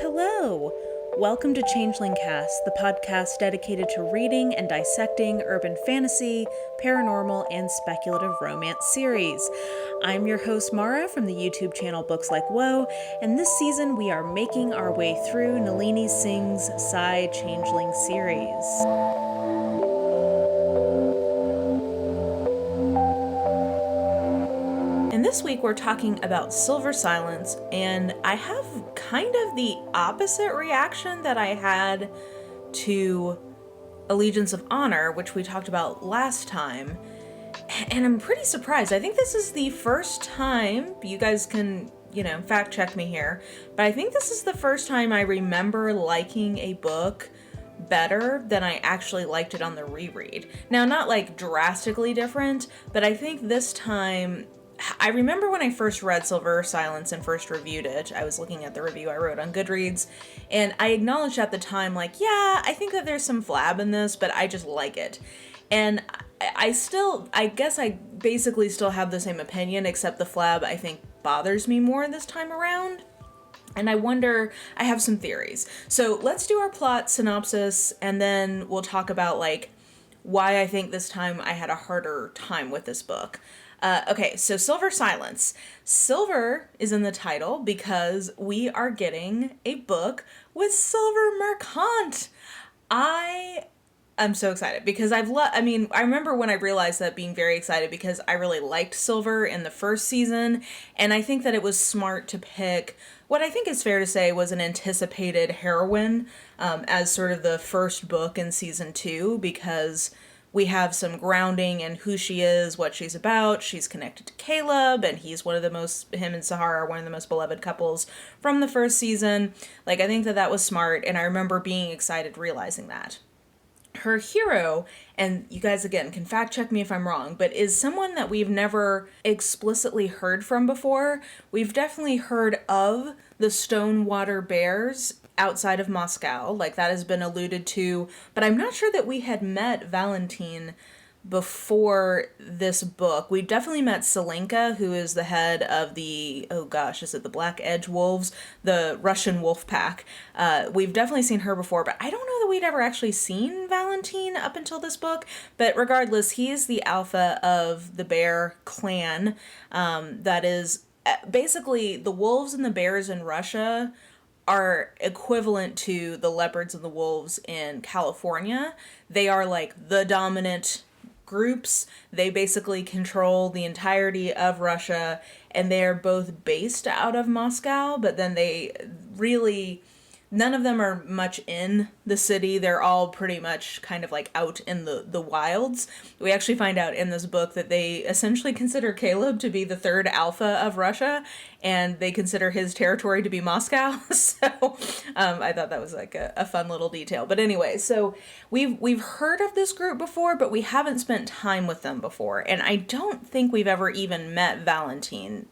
Hello! Welcome to Changeling Cast, the podcast dedicated to reading and dissecting urban fantasy, paranormal, and speculative romance series. I'm your host Mara from the YouTube channel Books Like Woe, and this season we are making our way through Nalini Singh's Psy Changeling series. And this week we're talking about Silver Silence, and I have kind of the opposite reaction that I had to Allegiance of Honor, which we talked about last time, and I'm pretty surprised. I think this is the first time, you guys can, fact check me here, but I think this is the first time I remember liking a book better than I actually liked it on the reread. Now, not like drastically different, but I think this time, I remember when I first read Silver Silence and first reviewed it, I was looking at the review I wrote on Goodreads, and I acknowledged at the time, I think that there's some flab in this, but I just like it. And I guess I basically still have the same opinion, except the flab, I think, bothers me more this time around. And I have some theories. So let's do our plot synopsis, and then we'll talk about, why I think this time I had a harder time with this book. Okay, so Silver Silence. Silver is in the title because we are getting a book with Silver Mercant. I'm so excited because I remember when I realized that, being very excited because I really liked Silver in the first season, and I think that it was smart to pick what I think is fair to say was an anticipated heroine as sort of the first book in season 2, because we have some grounding in who she is, what she's about. She's connected to Caleb, and him and Sahara are one of the most beloved couples from the first season. I think that was smart, and I remember being excited realizing that. Her hero, and you guys again can fact check me if I'm wrong, but is someone that we've never explicitly heard from before. We've definitely heard of the Stonewater Bears outside of Moscow, that has been alluded to, but I'm not sure that we had met Valentine before this book. We definitely met Selenka, who is the head of is it the Black Edge Wolves, the Russian wolf pack. We've definitely seen her before, but I don't know that we'd ever actually seen Valentine up until this book. But regardless, he is the alpha of the bear clan. That is basically the wolves and the bears in Russia are equivalent to the leopards and the wolves in California. They are the dominant groups. They basically control the entirety of Russia, and they are both based out of Moscow, but then none of them are much in the city. They're all pretty much kind of out in the wilds. We actually find out in this book that they essentially consider Caleb to be the third alpha of Russia, and they consider his territory to be Moscow. So I thought that was a fun little detail. But anyway, so we've heard of this group before, but we haven't spent time with them before. And I don't think we've ever even met Valentine.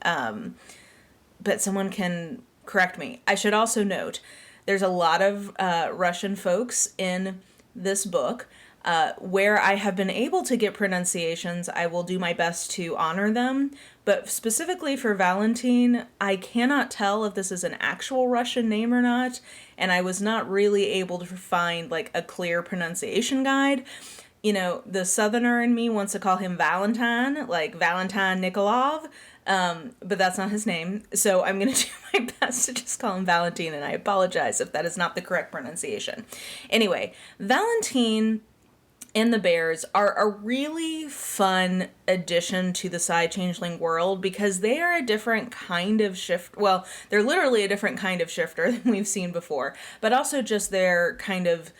But someone can correct me. I should also note, there's a lot of Russian folks in this book. Where I have been able to get pronunciations, I will do my best to honor them. But specifically for Valentine, I cannot tell if this is an actual Russian name or not. And I was not really able to find a clear pronunciation guide. The southerner in me wants to call him Valentine, like Valentin Nikolov. But that's not his name, so I'm going to do my best to just call him Valentine, and I apologize if that is not the correct pronunciation. Anyway, Valentine and the Bears are a really fun addition to the Psy Changeling world because they are a different kind of shift. Well, they're literally a different kind of shifter than we've seen before, but also just their kind of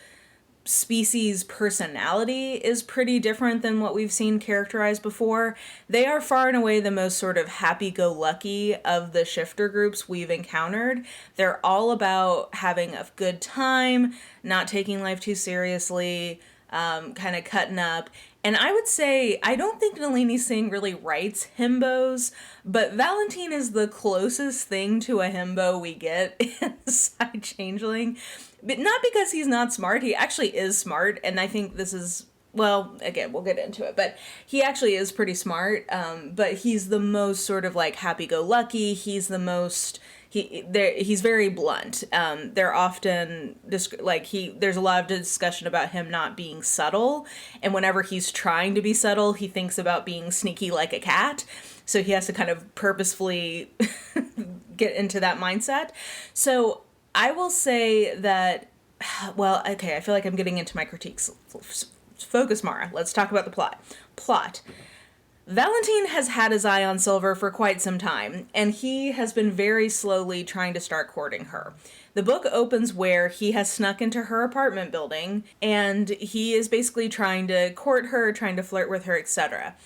species personality is pretty different than what we've seen characterized before. They are far and away the most sort of happy-go-lucky of the shifter groups we've encountered. They're all about having a good time, not taking life too seriously, kind of cutting up. And I would say, I don't think Nalini Singh really writes himbos, but Valentine is the closest thing to a himbo we get in Psy Changeling. But not because he's not smart, he actually is smart, and I think this is, well, again, we'll get into it, but he actually is pretty smart, but he's the most sort of happy-go-lucky, he's the most he's very blunt. They're often there's a lot of discussion about him not being subtle, and whenever he's trying to be subtle, he thinks about being sneaky like a cat. So he has to kind of purposefully get into that mindset. So I will say that, well, okay, I feel like I'm getting into my critiques. Focus, Mara. Let's talk about the plot. Plot. Valentine has had his eye on Silver for quite some time, and he has been very slowly trying to start courting her. The book opens where he has snuck into her apartment building, and he is basically trying to court her, trying to flirt with her, etc.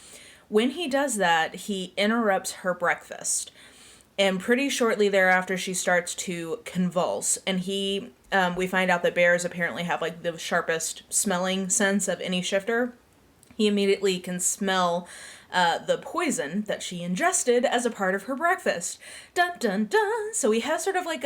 When he does that, he interrupts her breakfast. And pretty shortly thereafter, she starts to convulse. And we find out that bears apparently have like the sharpest smelling sense of any shifter. He immediately can smell the poison that she ingested as a part of her breakfast. Dun dun dun. So we have sort of like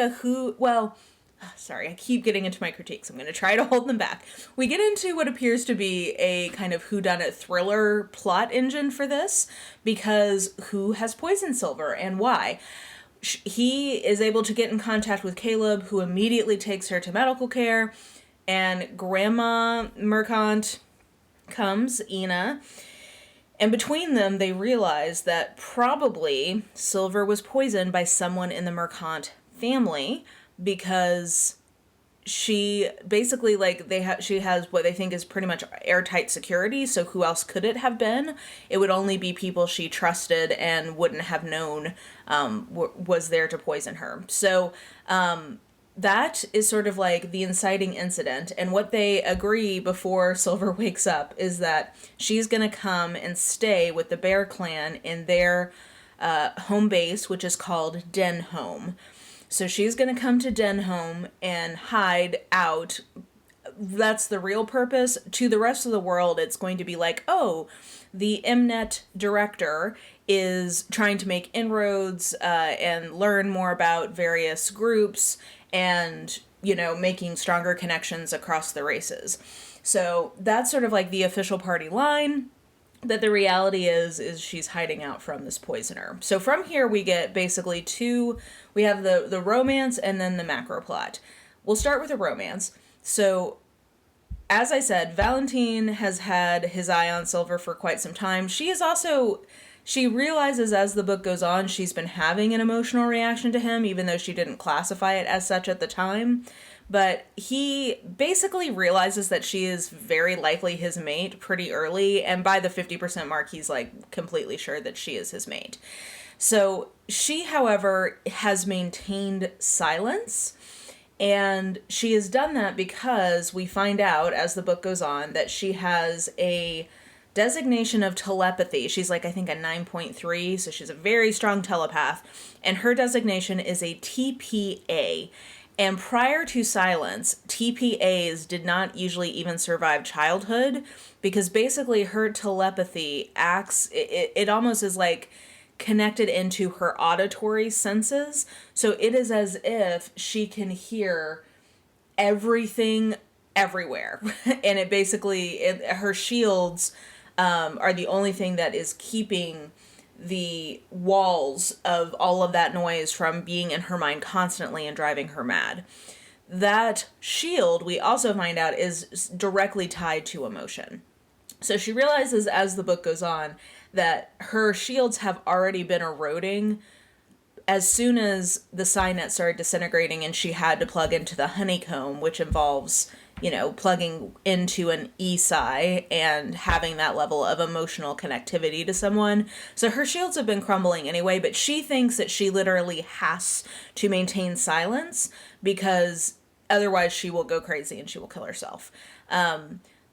sorry, I keep getting into my critiques. I'm going to try to hold them back. We get into what appears to be a kind of whodunit thriller plot engine for this, because who has poisoned Silver and why? He is able to get in contact with Caleb, who immediately takes her to medical care, and Grandma Mercant comes, Ina, and between them they realize that probably Silver was poisoned by someone in the Mercant family, because she basically she has what they think is pretty much airtight security. So who else could it have been? It would only be people she trusted and wouldn't have known was there to poison her. So that is sort of like the inciting incident. And what they agree before Silver wakes up is that she's going to come and stay with the Bear Clan in their home base, which is called Denholm. So she's going to come to Denholm and hide out. That's the real purpose. To the rest of the world, it's going to be like, oh, the Mnet director is trying to make inroads and learn more about various groups and, making stronger connections across the races. So that's sort of like the official party line. That the reality is she's hiding out from this poisoner. So from here we get basically we have the romance and then the macro plot. We'll start with the romance. So as I said, Valentine has had his eye on Silver for quite some time. She realizes as the book goes on, she's been having an emotional reaction to him, even though she didn't classify it as such at the time. But he basically realizes that she is very likely his mate pretty early, and by the 50% mark, he's like completely sure that she is his mate. So she, however, has maintained silence, and she has done that because we find out as the book goes on that she has a designation of telepathy. She's like, I think a 9.3, so she's a very strong telepath, and her designation is a TPA. And prior to Silence, TPAs did not usually even survive childhood, because basically her telepathy acts, it almost is like connected into her auditory senses. So it is as if she can hear everything everywhere. And it basically, her shields are the only thing that is keeping the walls of all of that noise from being in her mind constantly and driving her mad. That shield, we also find out, is directly tied to emotion. So she realizes as the book goes on that her shields have already been eroding as soon as the Signet started disintegrating and she had to plug into the honeycomb, which involves, plugging into an E-Psi and having that level of emotional connectivity to someone. So her shields have been crumbling anyway, but she thinks that she literally has to maintain silence because otherwise she will go crazy and she will kill herself.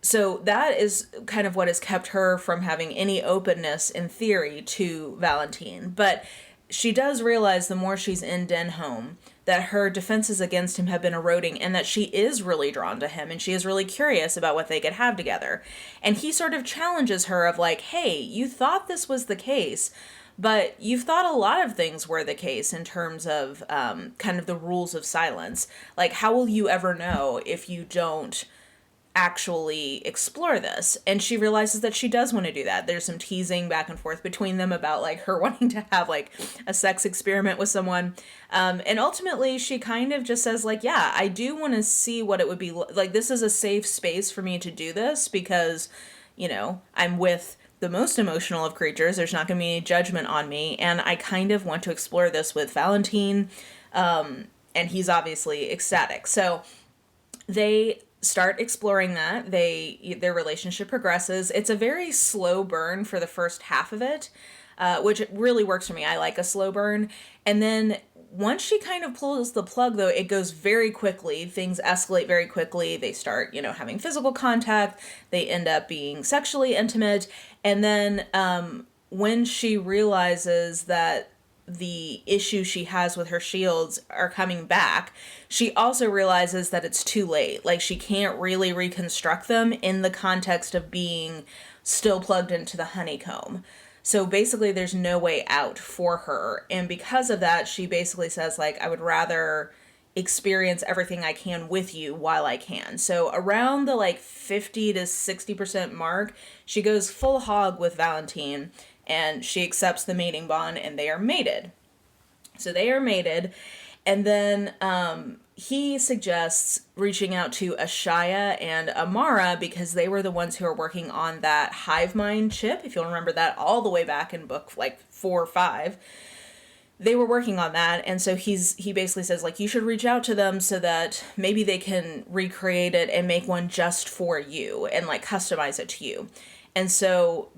So that is kind of what has kept her from having any openness in theory to Valentine. But she does realize the more she's in Denholm that her defenses against him have been eroding and that she is really drawn to him and she is really curious about what they could have together. And he sort of challenges her of like, hey, you thought this was the case, but you've thought a lot of things were the case in terms of kind of the rules of silence. Like, how will you ever know if you don't actually explore this. And she realizes that she does want to do that. There's some teasing back and forth between them about like her wanting to have like a sex experiment with someone. And ultimately she kind of just says like, yeah, I do want to see what it would be like. This is a safe space for me to do this because, you know, I'm with the most emotional of creatures. There's not going to be any judgment on me. And I kind of want to explore this with Valentine. And he's obviously ecstatic. So they start exploring that. Their relationship progresses. It's a very slow burn for the first half of it, which really works for me. I like a slow burn. And then once she kind of pulls the plug, though, it goes very quickly. Things escalate very quickly. They start, you know, having physical contact. They end up being sexually intimate. And then when she realizes that the issue she has with her shields are coming back, she also realizes that it's too late. Like, she can't really reconstruct them in the context of being still plugged into the honeycomb. So basically there's no way out for her. And because of that, she basically says, like, I would rather experience everything I can with you while I can. So around the like 50 to 60% mark, she goes full hog with Valentine and she accepts the mating bond and they are mated. So they are mated. And then he suggests reaching out to Ashaya and Amara because they were the ones who are working on that hive mind chip. If you'll remember that all the way back in book like 4 or 5. They were working on that, and so he basically says, like, you should reach out to them so that maybe they can recreate it and make one just for you and, like, customize it to you. And so,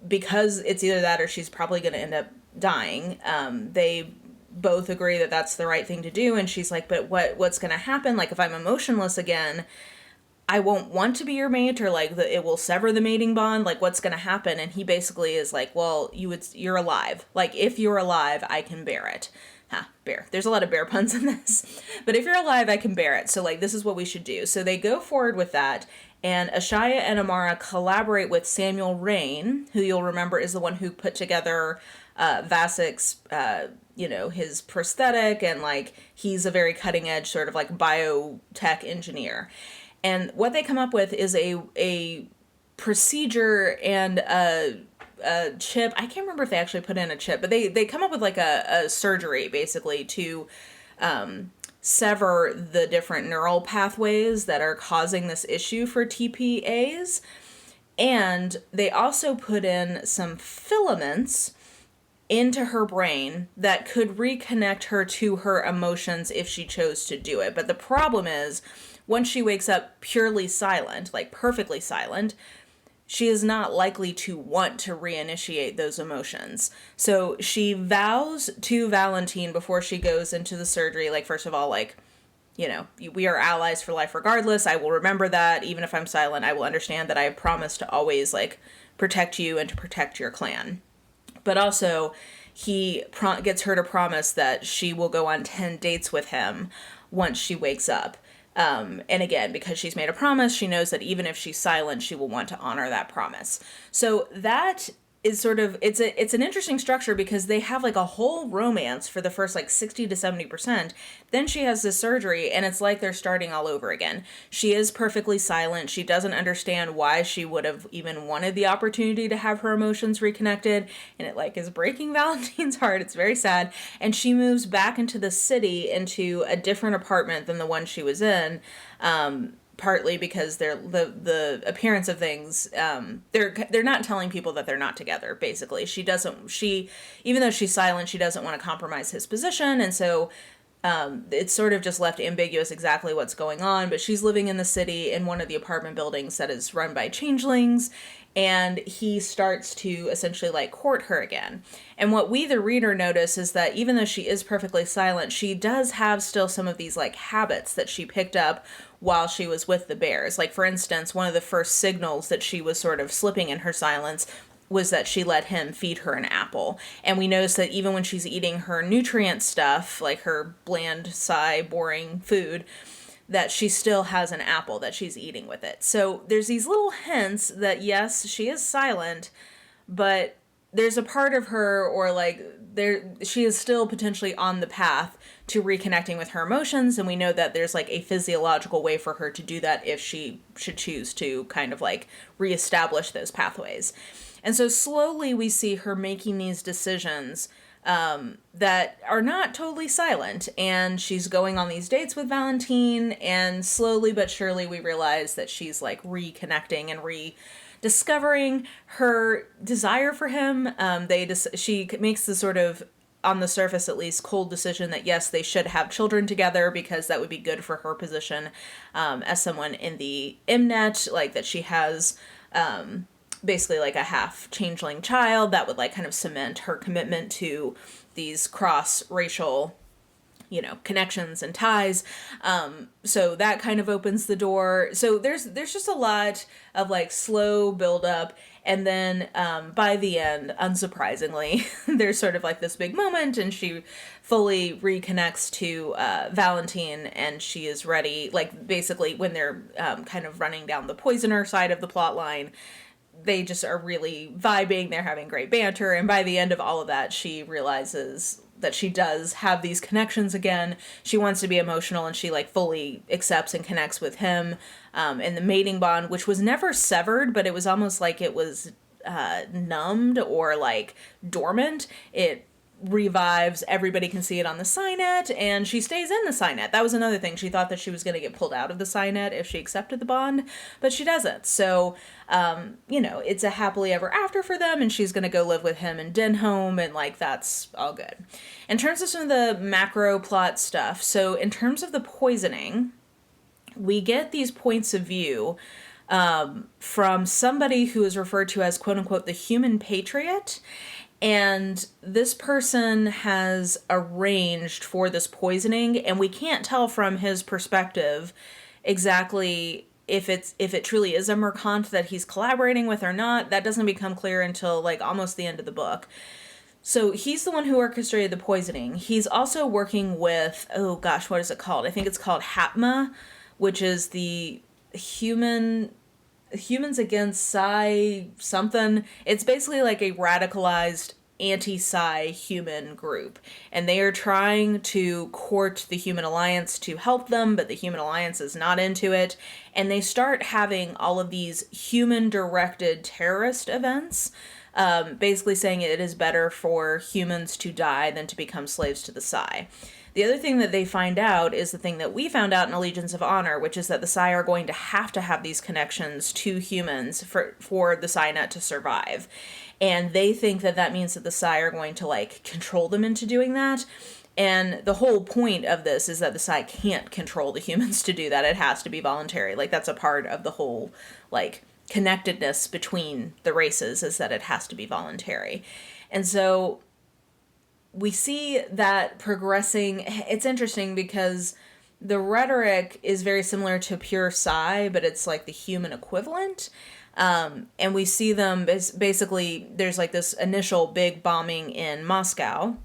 because it's either that or she's probably going to end up dying, they both agree that that's the right thing to do, and she's like, but what's going to happen? Like, if I'm emotionless again, I won't want to be your mate, or like it will sever the mating bond. Like, what's going to happen? And he basically is like, well, you're alive. Like, if you're alive, I can bear it. Bear. There's a lot of bear puns in this, but if you're alive, I can bear it. So like, this is what we should do. So they go forward with that. And Ashaya and Amara collaborate with Samuel Rain, who you'll remember is the one who put together Vasek's, his prosthetic, and like, he's a very cutting edge sort of like biotech engineer. And what they come up with is a procedure and a chip. I can't remember if they actually put in a chip, but they come up with like a surgery basically to sever the different neural pathways that are causing this issue for TPAs. And they also put in some filaments into her brain that could reconnect her to her emotions if she chose to do it. But the problem is, once she wakes up purely silent, like perfectly silent, she is not likely to want to reinitiate those emotions. So she vows to Valentine before she goes into the surgery, like, first of all, like, we are allies for life regardless. I will remember that. Even if I'm silent, I will understand that I have promised to always, like, protect you and to protect your clan. But also, he gets her to promise that she will go on 10 dates with him once she wakes up. And again, because she's made a promise, she knows that even if she's silent, she will want to honor that promise. So that is sort of, it's an interesting structure because they have like a whole romance for the first like 60 to 70%. Then she has this surgery and it's like they're starting all over again. She is perfectly silent. She doesn't understand why she would have even wanted the opportunity to have her emotions reconnected. And it like is breaking Valentine's heart. It's very sad. And she moves back into the city into a different apartment than the one she was in. Partly because they're the appearance of things, they're not telling people that they're not together, basically. Even though she's silent, she doesn't want to compromise his position, and so it's sort of just left ambiguous exactly what's going on, but she's living in the city in one of the apartment buildings that is run by changelings, and he starts to essentially like court her again. And what we, the reader, notice is that even though she is perfectly silent, she does have still some of these like habits that she picked up while she was with the bears. Like, for instance, one of the first signals that she was sort of slipping in her silence was that she let him feed her an apple. And we notice that even when she's eating her nutrient stuff, like her bland, sigh, boring food, that she still has an apple that she's eating with it. So there's these little hints that, yes, she is silent, but there's a part of her, or like she is still potentially on the path to reconnecting with her emotions, and we know that there's like a physiological way for her to do that if she should choose to kind of like reestablish those pathways. And so slowly we see her making these decisions that are not totally silent, and she's going on these dates with Valentine, and slowly but surely we realize that she's like reconnecting and rediscovering her desire for him. She makes the sort of, on the surface at least, cold decision that yes, they should have children together because that would be good for her position as someone in the Mnet, like that she has basically like a half changeling child that would like kind of cement her commitment to these cross-racial, connections and ties. So that kind of opens the door. So there's just a lot of like slow build up. And then by the end, unsurprisingly, there's sort of like this big moment, and she fully reconnects to Valentine, and she is ready. Like basically when they're kind of running down the poisoner side of the plot line, they just are really vibing. They're having great banter. And by the end of all of that, she realizes that she does have these connections again. She wants to be emotional, and she like fully accepts and connects with him in the mating bond, which was never severed, but it was almost like it was numbed or like dormant. It revives. Everybody can see it on the Signet, and she stays in the Signet. That was another thing. She thought that she was going to get pulled out of the Signet if she accepted the bond, but she doesn't. So, it's a happily ever after for them, and she's going to go live with him in Denholm, and like that's all good. In terms of some of the macro plot stuff, so in terms of the poisoning, we get these points of view from somebody who is referred to as quote unquote the human patriot. And this person has arranged for this poisoning, and we can't tell from his perspective exactly if it truly is a mercant that he's collaborating with or not. That doesn't become clear until like almost the end of the book. So he's the one who orchestrated the poisoning. He's also working with, oh gosh, what is it called? I think it's called HAPMA, which is the Humans Against Psi something. It's basically like a radicalized anti-Psi human group, and they are trying to court the Human Alliance to help them, but the Human Alliance is not into it, and they start having all of these human-directed terrorist events, basically saying it is better for humans to die than to become slaves to the Psi. The other thing that they find out is the thing that we found out in Allegiance of Honor, which is that the Psi are going to have these connections to humans for the Psi-net to survive. And they think that that means that the Psi are going to, like, control them into doing that. And the whole point of this is that the Psi can't control the humans to do that. It has to be voluntary. Like, that's a part of the whole, like, connectedness between the races, is that it has to be voluntary. And so we see that progressing. It's interesting because the rhetoric is very similar to pure Psi, but it's like the human equivalent. And we see them basically, there's like this initial big bombing in Moscow,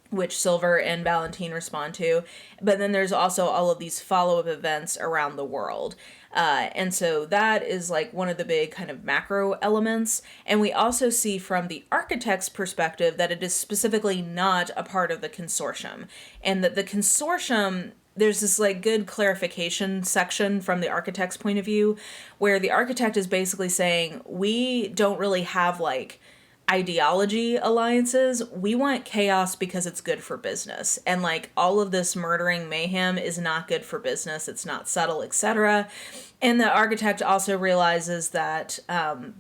which Silver and Valentine respond to. But then there's also all of these follow-up events around the world. And so that is like one of the big kind of macro elements. And we also see from the architect's perspective that it is specifically not a part of the consortium. And that the consortium, there's this like good clarification section from the architect's point of view, where the architect is basically saying, we don't really have like ideology alliances. We want chaos because it's good for business. And like all of this murdering mayhem is not good for business. It's not subtle, etc. And the architect also realizes that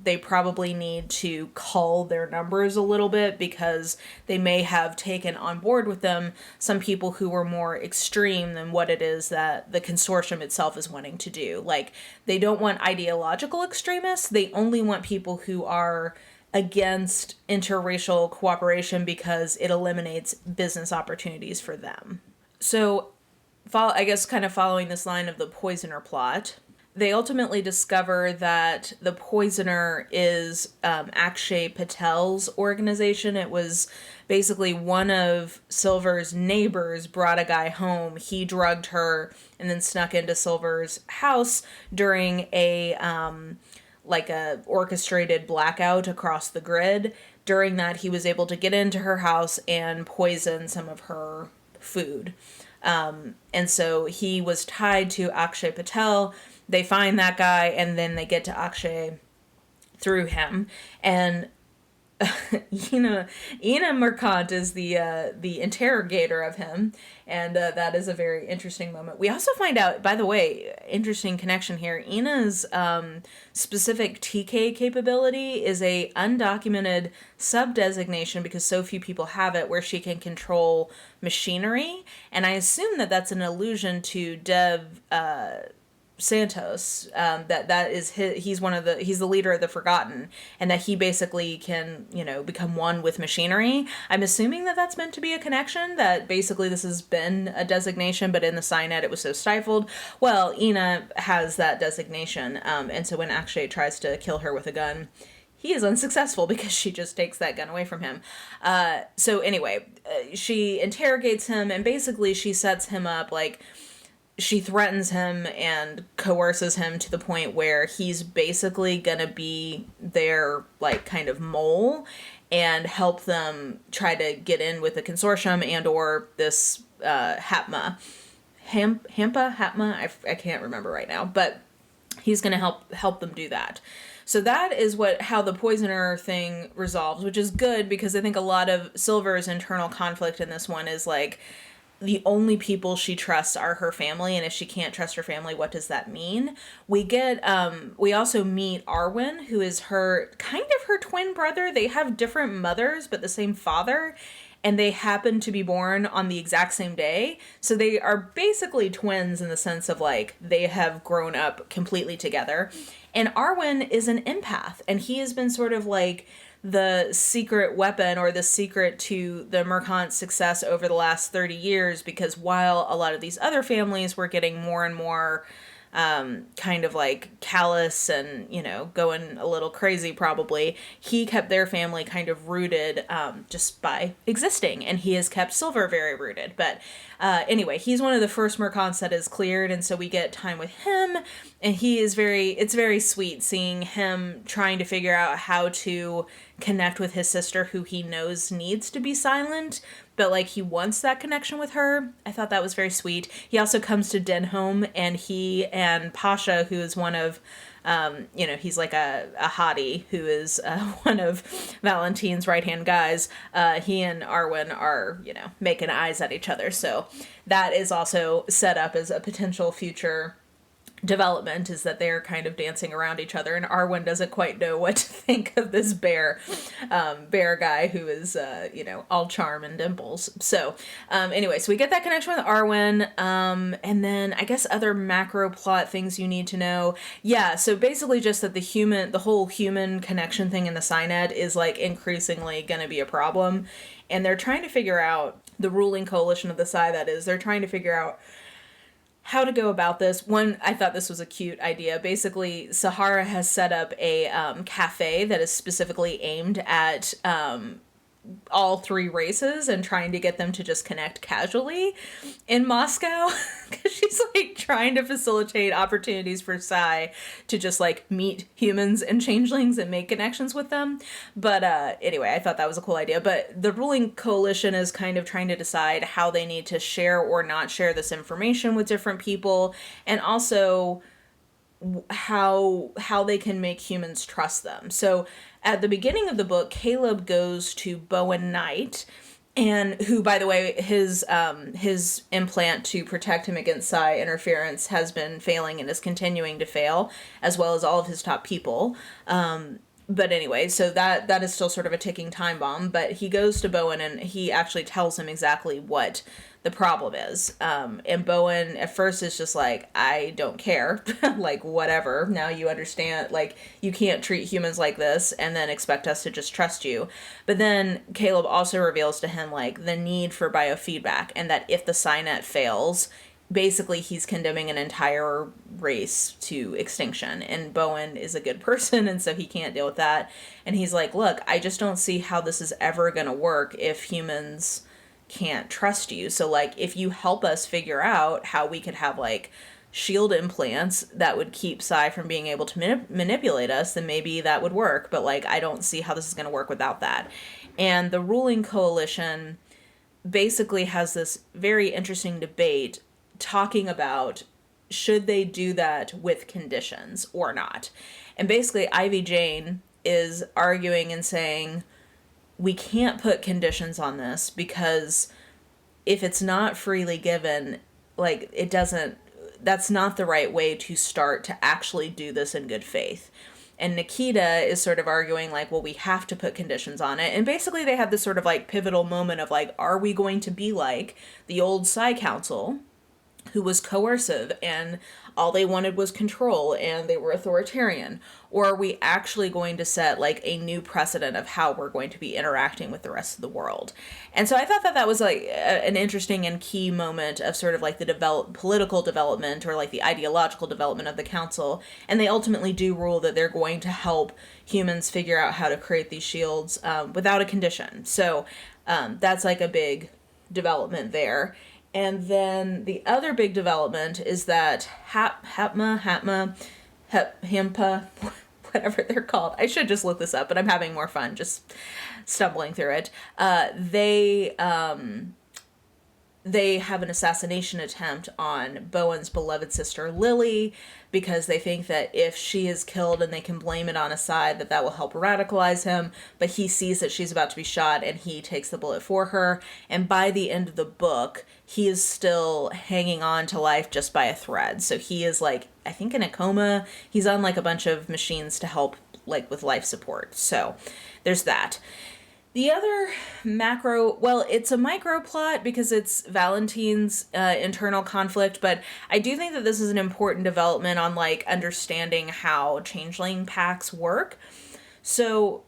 they probably need to cull their numbers a little bit, because they may have taken on board with them some people who were more extreme than what it is that the consortium itself is wanting to do. Like, they don't want ideological extremists. They only want people who are against interracial cooperation because it eliminates business opportunities for them. So, I guess kind of following this line of the poisoner plot, they ultimately discover that the poisoner is Akshay Patel's organization. It was basically one of Silver's neighbors brought a guy home. He drugged her and then snuck into Silver's house during a orchestrated blackout across the grid. during that, he was able to get into her house and poison some of her food. And so he was tied to Akshay Patel. They find that guy, and then they get to Akshay through him. And Ina Merkant is the interrogator of him, and that is a very interesting moment. We also find out, by the way, interesting connection here. Ina's specific TK capability is a undocumented sub-designation because so few people have it, where she can control machinery, and I assume that that's an allusion to Dev Santos, that is he's the leader of the Forgotten, and that he basically can, become one with machinery. I'm assuming that that's meant to be a connection, that basically this has been a designation, but in the Signet it was so stifled. Well, Ina has that designation, and so when Akshay tries to kill her with a gun, he is unsuccessful because she just takes that gun away from him. So anyway, she interrogates him, and basically she sets him up, she threatens him and coerces him to the point where he's basically gonna be their, kind of mole and help them try to get in with the consortium and or this Hatma. Hatma? I can't remember right now, but he's gonna help them do that. So that is how the poisoner thing resolves, which is good because I think a lot of Silver's internal conflict in this one is the only people she trusts are her family, and if she can't trust her family, what does that mean? We also meet Arwen, who is her twin brother. They have different mothers, but the same father, and they happen to be born on the exact same day. So they are basically twins in the sense of, they have grown up completely together. And Arwen is an empath, and he has been sort of the secret weapon or the secret to the Merkant's success over the last 30 years, because while a lot of these other families were getting more and more callous and, going a little crazy probably, he kept their family kind of rooted just by existing, and he has kept Silver very rooted. But anyway, he's one of the first Merkants that is cleared, and so we get time with him, and it's very sweet seeing him trying to figure out how to connect with his sister, who he knows needs to be silent, but he wants that connection with her. I thought that was very sweet. He also comes to Denholm, and he and Pasha, who is one of he's a hottie who is one of Valentine's right-hand guys. He and Arwen are, making eyes at each other. So that is also set up as a potential future development, is that they're kind of dancing around each other, and Arwen doesn't quite know what to think of this bear guy who is all charm and dimples. So anyway, so we get that connection with Arwen, and then I guess other macro plot things you need to know. Yeah, so basically just that the whole human connection thing in the Signet is increasingly going to be a problem, and they're trying to figure out, the ruling coalition of the Psi, that is, they're trying to figure out how to go about this. One, I thought this was a cute idea. Basically, Sahara has set up a cafe that is specifically aimed at all three races and trying to get them to just connect casually in Moscow, because she's trying to facilitate opportunities for Psy to just meet humans and changelings and make connections with them. But anyway, I thought that was a cool idea. But the ruling coalition is kind of trying to decide how they need to share or not share this information with different people, and also how they can make humans trust them. So at the beginning of the book, Caleb goes to Bowen Knight, and who, by the way, his implant to protect him against psi interference has been failing and is continuing to fail, as well as all of his top people. But anyway, so that is still sort of a ticking time bomb. But he goes to Bowen, and he actually tells him exactly what the problem is. And Bowen at first is just I don't care, whatever. Now you understand, you can't treat humans like this and then expect us to just trust you. But then Caleb also reveals to him the need for biofeedback, and that if the Signet fails, basically he's condemning an entire race to extinction, and Bowen is a good person, and so he can't deal with that. And he's look, I just don't see how this is ever gonna work if humans can't trust you. So if you help us figure out how we could have shield implants that would keep Psy from being able to manipulate us, then maybe that would work. But, like, I don't see how this is going to work without that. And the ruling coalition basically has this very interesting debate talking about should they do that with conditions or not. And basically, Ivy Jane is arguing and saying, we can't put conditions on this because if it's not freely given, like, it doesn't, that's not the right way to start to actually do this in good faith. And Nikita is sort of arguing, like, well, we have to put conditions on it. And basically they have this sort of, like, pivotal moment of, like, are we going to be like the old Psy Council, who was coercive and all they wanted was control and they were authoritarian? Or are we actually going to set, like, a new precedent of how we're going to be interacting with the rest of the world? And so I thought that that was, like, an interesting and key moment of sort of, like, the political development or, like, the ideological development of the council. And they ultimately do rule that they're going to help humans figure out how to create these shields without a condition. So that's, like, a big development there. And then the other big development is that Himpa, whatever they're called. I should just look this up, but I'm having more fun just stumbling through it. They have an assassination attempt on Bowen's beloved sister Lily because they think that if she is killed and they can blame it on Psy, that will help radicalize him. But he sees that she's about to be shot and he takes the bullet for her. And by the end of the book, he is still hanging on to life just by a thread. So he is, like, I think in a coma. He's on, like, a bunch of machines to help, like, with life support. So there's that. The other it's a micro plot because it's Valentine's internal conflict, but I do think that this is an important development on, like, understanding how changeling packs work. So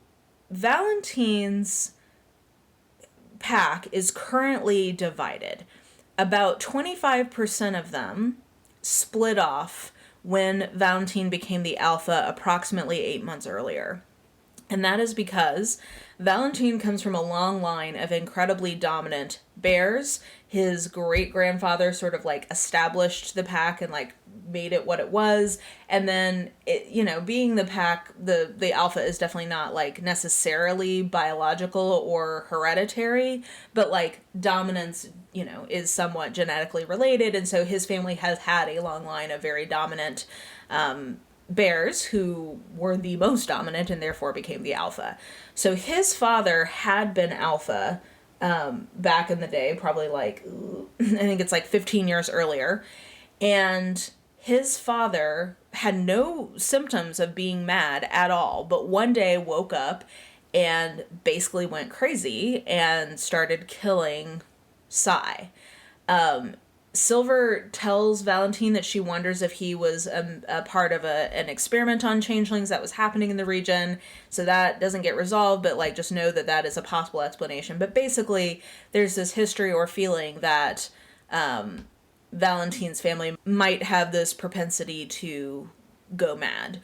Valentine's pack is currently divided. About 25% of them split off when Valentine became the alpha approximately 8 months earlier. And that is because Valentine comes from a long line of incredibly dominant bears. His great-grandfather sort of, like, established the pack and, like, made it what it was. And then, being the pack, the alpha is definitely not, like, necessarily biological or hereditary, but, like, dominance, is somewhat genetically related. And so his family has had a long line of very dominant bears who were the most dominant and therefore became the alpha. So his father had been alpha back in the day, probably, like, I think it's like 15 years earlier. And his father had no symptoms of being mad at all, but one day woke up and basically went crazy and started killing Psy. Silver tells Valentine that she wonders if he was a part of an experiment on changelings that was happening in the region. So that doesn't get resolved, but, like, just know that that is a possible explanation. But basically, there's this history or feeling that Valentine's family might have this propensity to go mad.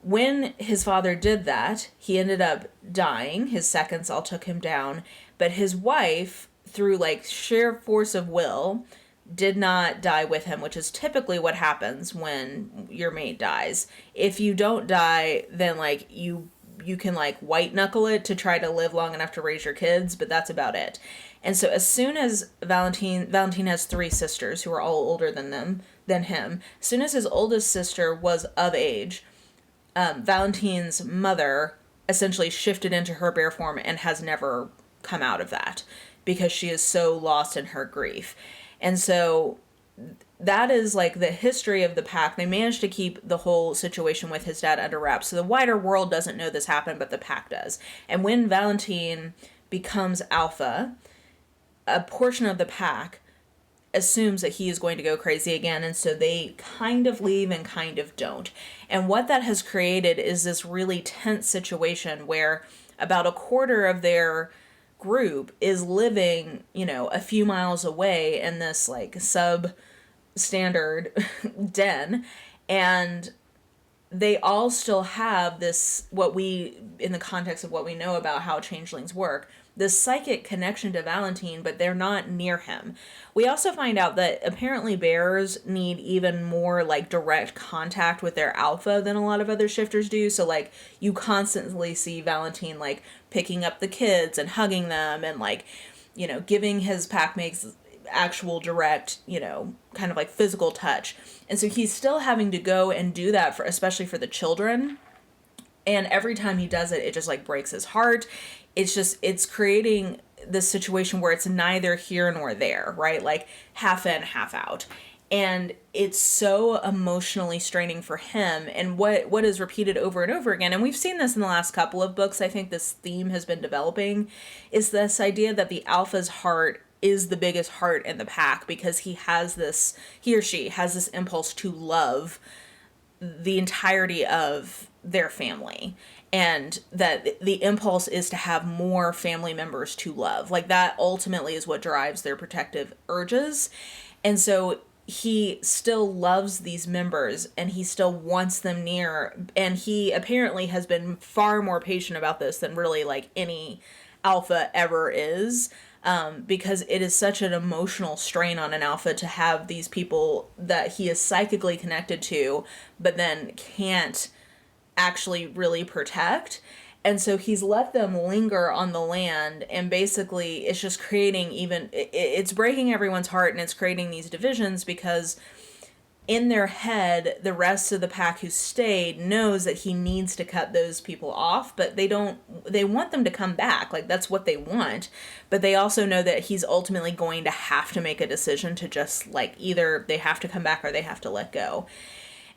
When his father did that, he ended up dying. His seconds all took him down. But his wife, through, like, sheer force of will, did not die with him, which is typically what happens when your mate dies. If you don't die, then, like, you can, like, white knuckle it to try to live long enough to raise your kids, but that's about it. And so as soon as Valentine has 3 sisters who are all older than him. As soon as his oldest sister was of age, Valentine's mother essentially shifted into her bear form and has never come out of that because she is so lost in her grief. And so that is, like, the history of the pack. They managed to keep the whole situation with his dad under wraps. So the wider world doesn't know this happened, but the pack does. And when Valentine becomes alpha, a portion of the pack assumes that he is going to go crazy again. And so they kind of leave and kind of don't. And what that has created is this really tense situation where about a quarter of their group is living, a few miles away in this, like, substandard den, and they all still have this, in the context of what we know about how changelings work, this psychic connection to Valentine, but they're not near him. We also find out that apparently bears need even more like direct contact with their alpha than a lot of other shifters do. So like you constantly see Valentine like picking up the kids and hugging them and like, you know, giving his pack mates actual direct, you know, kind of like physical touch. And so he's still having to go and do that for, especially for the children. And every time he does it, it just like breaks his heart. It's creating this situation where it's neither here nor there, right? Like half in, half out. And it's so emotionally straining for him. And what is repeated over and over again, and we've seen this in the last couple of books, I think this theme has been developing, is this idea that the alpha's heart is the biggest heart in the pack because he or she has this impulse to love the entirety of their family, and that the impulse is to have more family members to love. Like that ultimately is what drives their protective urges. And so he still loves these members and he still wants them near, and he apparently has been far more patient about this than really like any alpha ever is. Because it is such an emotional strain on an alpha to have these people that he is psychically connected to, but then can't actually really protect. And so he's let them linger on the land, and basically it's just creating it's breaking everyone's heart, and it's creating these divisions because in their head, the rest of the pack who stayed knows that he needs to cut those people off, but they want them to come back. Like that's what they want. But they also know that he's ultimately going to have to make a decision to just like either they have to come back or they have to let go.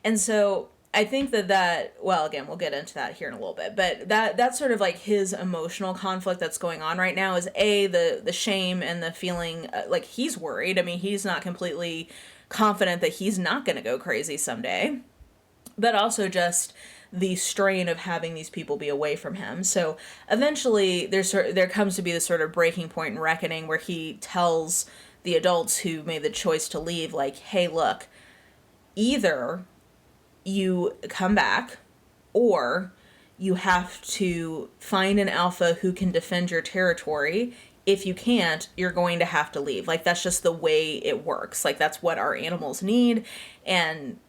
And so I think that, well, again, we'll get into that here in a little bit, but that's sort of like his emotional conflict that's going on right now is the shame and the feeling like he's worried. I mean, he's not completely confident that he's not going to go crazy someday, but also just the strain of having these people be away from him. So eventually there comes to be this sort of breaking point and reckoning where he tells the adults who made the choice to leave, like, hey, look, either you come back or you have to find an alpha who can defend your territory. If you can't, you're going to have to leave. Like, that's just the way it works. Like, that's what our animals need, and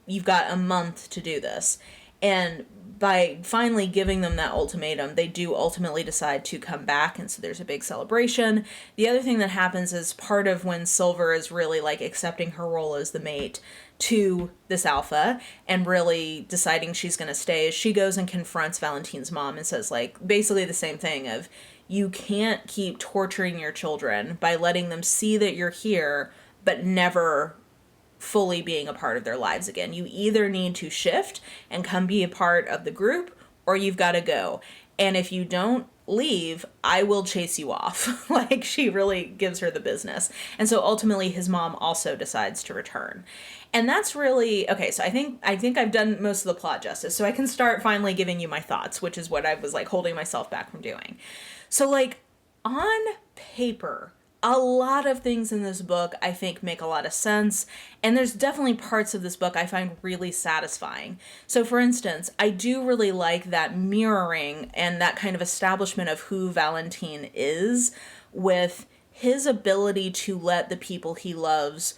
you've got a month to do this. And by finally giving them that ultimatum, they do ultimately decide to come back, and so there's a big celebration. The other thing that happens is part of when Silver is really, like, accepting her role as the mate to this alpha and really deciding she's going to stay, is she goes and confronts Valentine's mom and says, like, basically the same thing of, you can't keep torturing your children by letting them see that you're here, but never fully being a part of their lives again. You either need to shift and come be a part of the group, or you've got to go. And if you don't leave, I will chase you off. Like, she really gives her the business. And so ultimately his mom also decides to return. And that's really, okay, so I think I've done most of the plot justice. So I can start finally giving you my thoughts, which is what I was like holding myself back from doing. So like on paper, a lot of things in this book I think make a lot of sense, and there's definitely parts of this book I find really satisfying. So for instance, I do really like that mirroring and that kind of establishment of who Valentine is with his ability to let the people he loves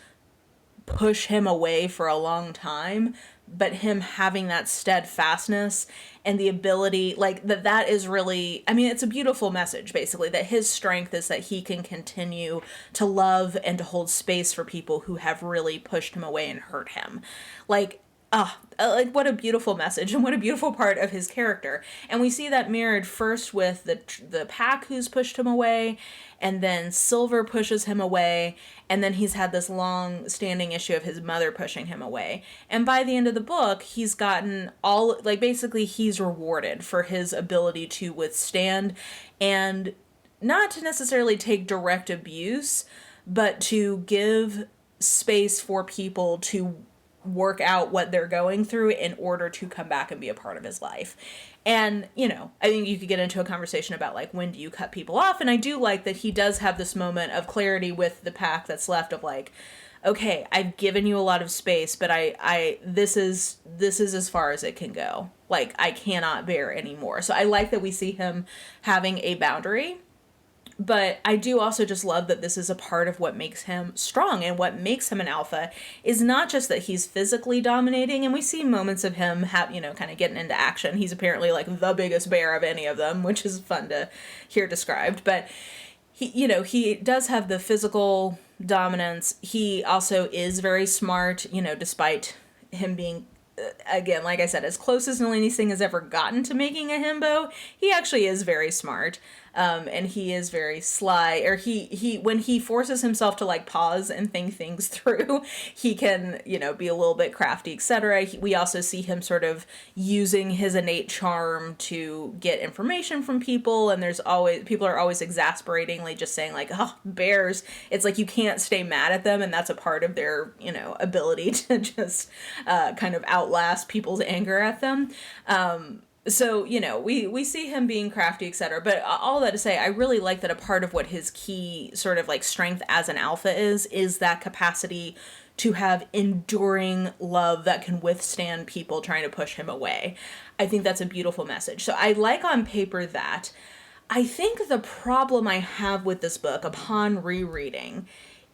push him away for a long time, but him having that steadfastness and the ability, like, that is really, I mean, it's a beautiful message, basically, that his strength is that he can continue to love and to hold space for people who have really pushed him away and hurt him. Like, what a beautiful message, and what a beautiful part of his character. And we see that mirrored first with the pack who's pushed him away, and then Silver pushes him away, and then he's had this long-standing issue of his mother pushing him away. And by the end of the book, he's gotten all, like, basically he's rewarded for his ability to withstand and not to necessarily take direct abuse, but to give space for people to work out what they're going through in order to come back and be a part of his life. And, you know, I think you could get into a conversation about, like, when do you cut people off? And I do like that he does have this moment of clarity with the pack that's left of, like, okay, I've given you a lot of space, but this is as far as it can go. Like, I cannot bear anymore. So I like that we see him having a boundary. But I do also just love that this is a part of what makes him strong, and what makes him an alpha is not just that he's physically dominating, and we see moments of him kind of getting into action. He's apparently like the biggest bear of any of them, which is fun to hear described. But he does have the physical dominance. He also is very smart, despite him being, again, like I said, as close as Nalini Singh has ever gotten to making a himbo. He actually is very smart. And he is very sly, or he when he forces himself to like pause and think things through, he can, be a little bit crafty, etc. We also see him sort of using his innate charm to get information from people, and people are always exasperatingly just saying like, oh, bears. It's like you can't stay mad at them, and that's a part of their, ability to just kind of outlast people's anger at them. So, we see him being crafty, etc. But all that to say, I really like that a part of what his key sort of like strength as an alpha is that capacity to have enduring love that can withstand people trying to push him away. I think that's a beautiful message. So I like on paper that. I think the problem I have with this book upon rereading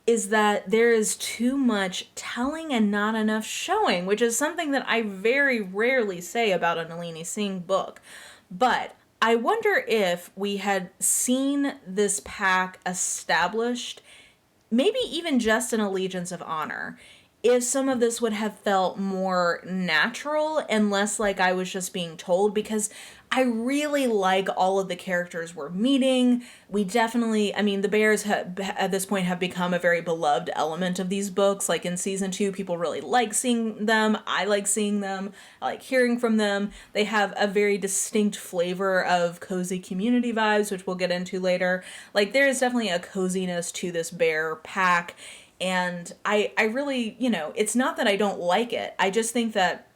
is that there is too much telling and not enough showing, which is something that I very rarely say about a Nalini Singh book. But I wonder if we had seen this pack established, maybe even just in Allegiance of Honor, if some of this would have felt more natural and less like I was just being told, because I really like all of the characters we're meeting. We definitely, the bears at this point have become a very beloved element of these books. Like in season 2, people really like seeing them. I like seeing them. I like hearing from them. They have a very distinct flavor of cozy community vibes, which we'll get into later. Like there is definitely a coziness to this bear pack. And I really, it's not that I don't like it. I just think that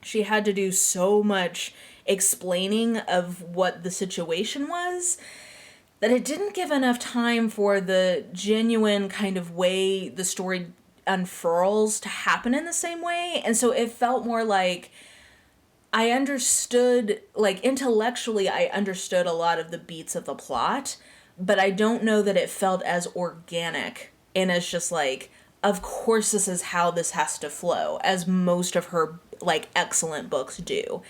she had to do so much explaining of what the situation was that it didn't give enough time for the genuine kind of way the story unfurls to happen in the same way. And so it felt more like I understood, like intellectually, I understood a lot of the beats of the plot, but I don't know that it felt as organic and as just like, of course this is how this has to flow, as most of her like excellent books do.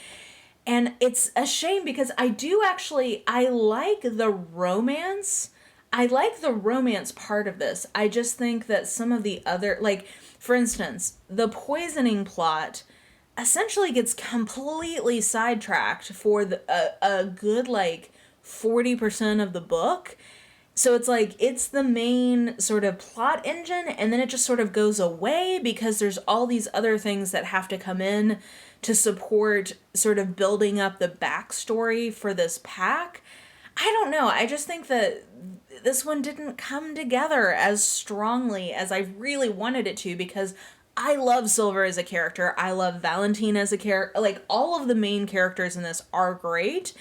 And it's a shame because I like the romance. I like the romance part of this. I just think that some of the other, like, for instance, the poisoning plot essentially gets completely sidetracked for a good, like, 40% of the book. So it's like, it's the main sort of plot engine, and then it just sort of goes away because there's all these other things that have to come in to support sort of building up the backstory for this pack. I don't know. I just think that this one didn't come together as strongly as I really wanted it to, because I love Silver as a character. I love Valentine as a character. Like, all of the main characters in this are great.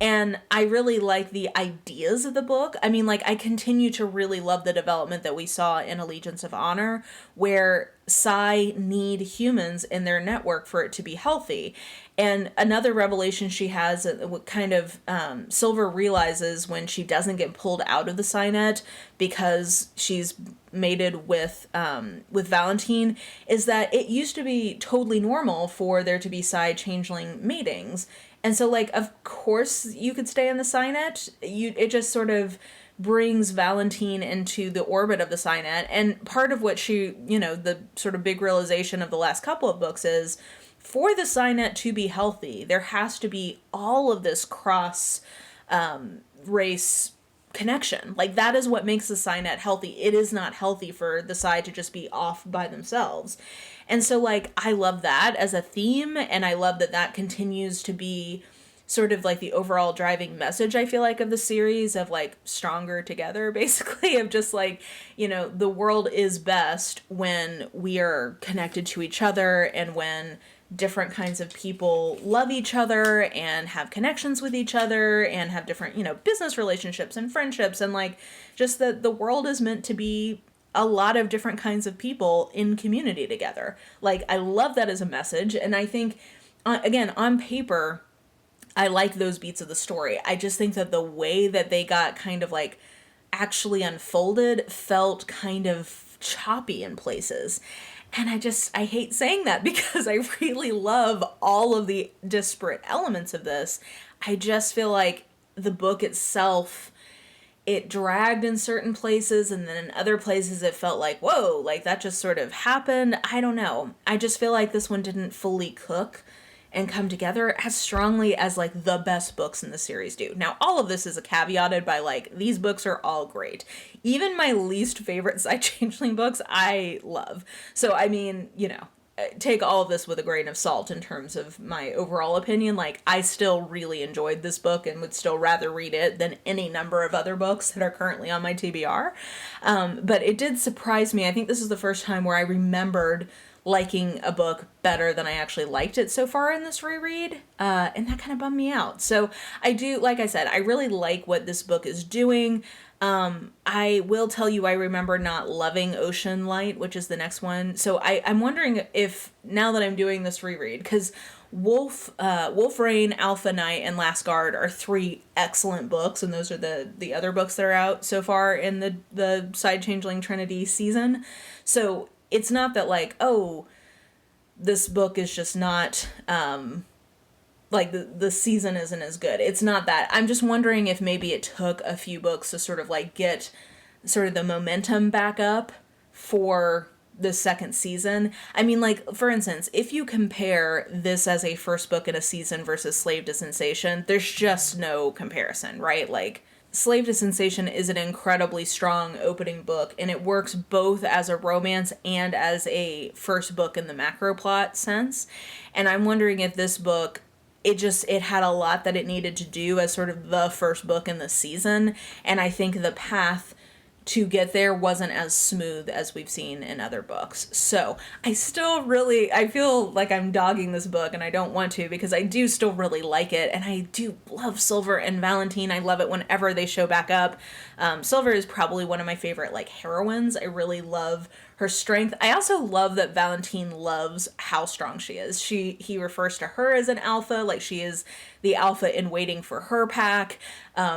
And I really like the ideas of the book. I continue to really love the development that we saw in Allegiance of Honor, where Psi need humans in their network for it to be healthy. And another revelation she has, what kind of Silver realizes when she doesn't get pulled out of the Psi-net because she's mated with Valentine, is that it used to be totally normal for there to be Psi changeling matings. And so, like, of course you could stay in the Psi-net. It just sort of brings Valentine into the orbit of the Psi-net. And part of what she, the sort of big realization of the last couple of books is, for the Psi-net to be healthy, there has to be all of this cross race connection. Like, that is what makes the Psi-net healthy. It is not healthy for the Psi to just be off by themselves. And so, like, I love that as a theme, and I love that that continues to be sort of like the overall driving message, I feel like, of the series, of like stronger together, basically, of just like, the world is best when we are connected to each other, and when different kinds of people love each other and have connections with each other and have different, business relationships and friendships, and like just that the world is meant to be a lot of different kinds of people in community together. Like, I love that as a message. And I think, again, on paper, I like those beats of the story. I just think that the way that they got kind of like actually unfolded felt kind of choppy in places. And I hate saying that because I really love all of the disparate elements of this. I just feel like the book itself, it dragged in certain places, and then in other places it felt like, whoa, like that just sort of happened. I don't know. I just feel like this one didn't fully cook and come together as strongly as like the best books in the series do. Now, all of this is caveated by like, these books are all great. Even my least favorite side Changeling books, I love. So, I mean, take all of this with a grain of salt in terms of my overall opinion. Like, I still really enjoyed this book and would still rather read it than any number of other books that are currently on my TBR. But it did surprise me. I think this is the first time where I remembered liking a book better than I actually liked it so far in this reread, and that kind of bummed me out. So I do, like I said, I really like what this book is doing. I will tell you, I remember not loving Ocean Light, which is the next one. So I'm wondering if, now that I'm doing this reread, because Wolf Rain, Alpha Knight, and Last Guard are 3 excellent books, and those are the other books that are out so far in the Side Changeling Trinity season. So it's not that like, oh, this book is just not, like the season isn't as good. It's not that. I'm just wondering if maybe it took a few books to sort of like get sort of the momentum back up for the second season. I mean, like, for instance, if you compare this as a first book in a season versus Slave to Sensation, there's just no comparison, right? Like, Slave to Sensation is an incredibly strong opening book, and it works both as a romance and as a first book in the macro plot sense. And I'm wondering if this book, it had a lot that it needed to do as sort of the first book in the season, and I think the path to get there wasn't as smooth as we've seen in other books. So I feel like I'm dogging this book, and I don't want to, because I do still really like it, and I do love Silver and Valentine. I love it whenever they show back up. Silver is probably one of my favorite like heroines. I really love her strength. I also love that Valentine loves how strong she is. He refers to her as an alpha, like she is the alpha in waiting for her pack.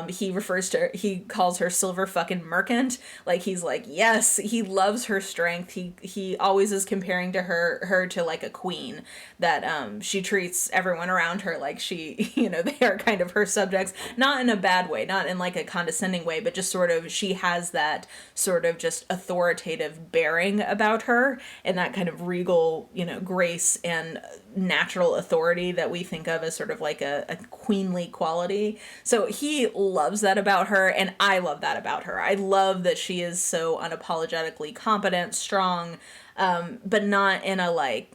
He calls her Silver fucking Merchant. Like, he's like, yes, he loves her strength. He always is comparing to her to like a queen, that she treats everyone around her like she, they are kind of her subjects, not in a bad way, not in like a condescending way, but just sort of, she has that sort of just authoritative bearing about her, and that kind of regal, grace and natural authority that we think of as sort of like a queenly quality. So he loves that about her, and I love that about her. I love that she is so unapologetically competent, strong, but not in a like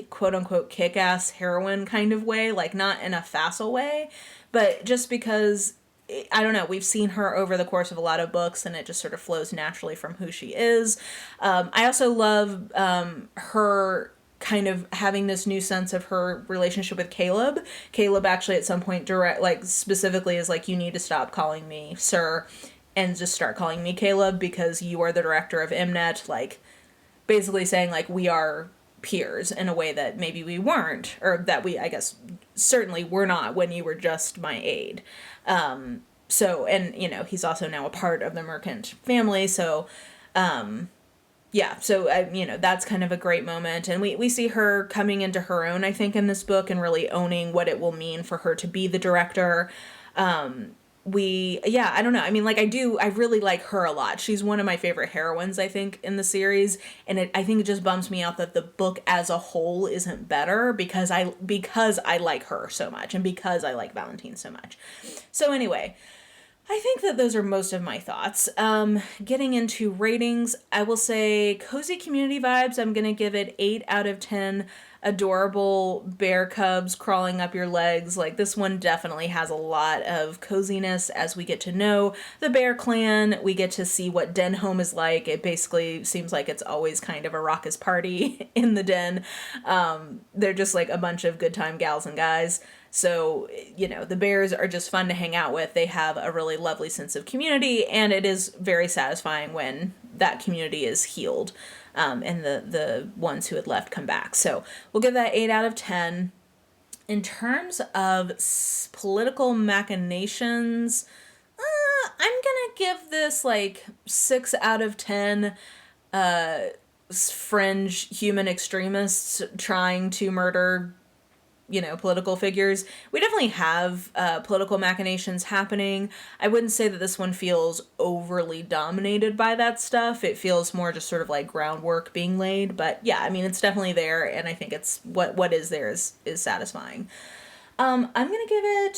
quote unquote kick-ass heroine kind of way, like not in a facile way, but just because, I don't know, we've seen her over the course of a lot of books, and it just sort of flows naturally from who she is. I also love her kind of having this new sense of her relationship with Caleb. Caleb actually at some point specifically is like, you need to stop calling me sir and just start calling me Caleb, because you are the director of Mnet, like basically saying like, we are peers in a way that maybe we weren't, or that we, I guess, certainly were not when you were just my aide. So, and, he's also now a part of the Merchant family, so, yeah, so, that's kind of a great moment, and we see her coming into her own, I think, in this book, and really owning what it will mean for her to be the director. I don't know, I mean, like, I really like her a lot. She's one of my favorite heroines, I think, in the series, and I think it just bums me out that the book as a whole isn't better, because I like her so much, and because I like Valentine so much. So anyway, I think that those are most of my thoughts. Getting into ratings, I will say cozy community vibes, I'm going to give it 8 out of 10 adorable bear cubs crawling up your legs. Like, this one definitely has a lot of coziness as we get to know the bear clan. We get to see what den home is like. It basically seems like it's always kind of a raucous party in the den. They're just like a bunch of good time gals and guys. So, the bears are just fun to hang out with. They have a really lovely sense of community, and it is very satisfying when that community is healed, and the ones who had left come back. So we'll give that 8 out of 10. In terms of political machinations, I'm gonna give this like 6 out of 10 fringe human extremists trying to murder, political figures. We definitely have political machinations happening. I wouldn't say that this one feels overly dominated by that stuff. It feels more just sort of like groundwork being laid. But yeah, I mean, it's definitely there, and I think it's what is there is satisfying. I'm gonna give it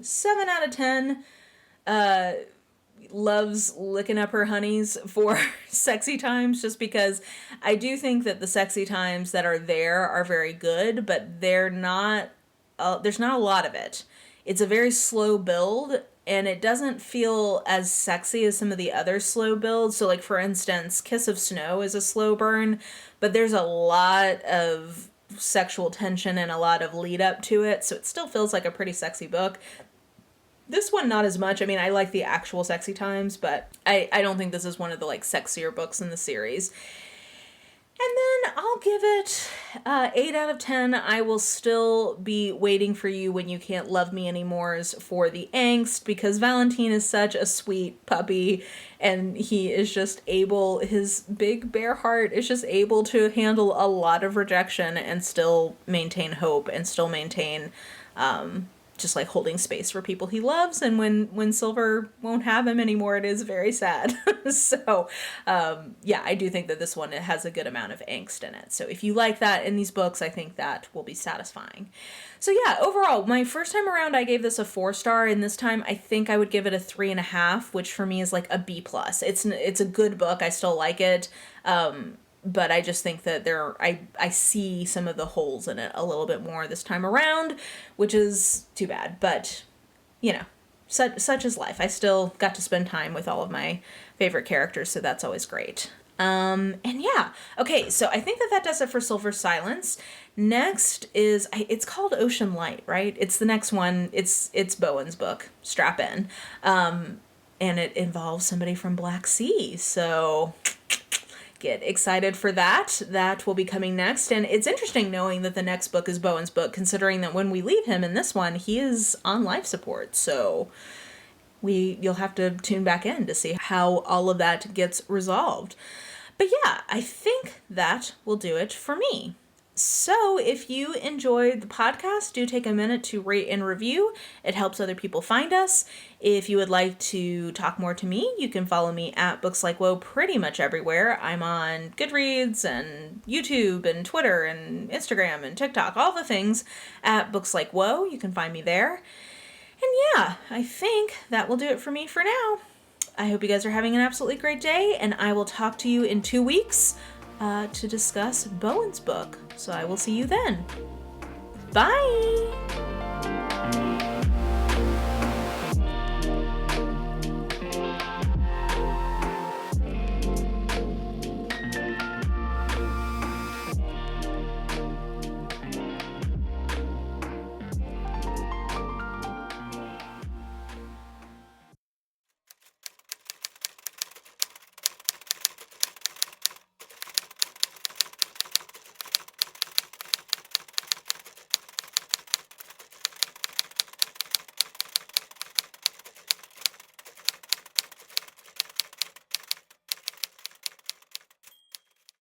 7 out of 10. Loves licking up her honeys for sexy times, just because I do think that the sexy times that are there are very good, but they're not, there's not a lot of it. It's a very slow build, and it doesn't feel as sexy as some of the other slow builds. So like, for instance, Kiss of Snow is a slow burn, but there's a lot of sexual tension and a lot of lead up to it, so it still feels like a pretty sexy book. This one, not as much. I mean, I like the actual sexy times, but I don't think this is one of the, like, sexier books in the series. And then I'll give it 8 out of 10. I will still be waiting for you when you can't love me anymore for the angst, because Valentine is such a sweet puppy, and he is just able, his big bear heart is just able to handle a lot of rejection and still maintain hope and still maintain just like holding space for people he loves. And when Silver won't have him anymore, it is very sad. So yeah, I do think that this one, it has a good amount of angst in it. So if you like that in these books, I think that will be satisfying. So yeah, overall, my first time around, I gave this a 4-star, and this time I think I would give it a 3.5, which for me is like a B+. It's a good book. I still like it. But I just think that I see some of the holes in it a little bit more this time around, which is too bad. But, such is life. I still got to spend time with all of my favorite characters, so that's always great. And yeah, okay, so I think that does it for Silver Silence. Next is, it's called Ocean Light, right? It's the next one. It's Bowen's book. Strap in. And it involves somebody from Black Sea, so get excited for that. That will be coming next. And it's interesting knowing that the next book is Bowen's book, considering that when we leave him in this one, he is on life support. So you'll have to tune back in to see how all of that gets resolved. But yeah, I think that will do it for me. So if you enjoyed the podcast, do take a minute to rate and review. It helps other people find us. If you would like to talk more to me, you can follow me at Books Like Woe pretty much everywhere. I'm on Goodreads and YouTube and Twitter and Instagram and TikTok, all the things at Books Like Woe. You can find me there. And yeah, I think that will do it for me for now. I hope you guys are having an absolutely great day, and I will talk to you in 2 weeks to discuss Bowen's book. So I will see you then. Bye!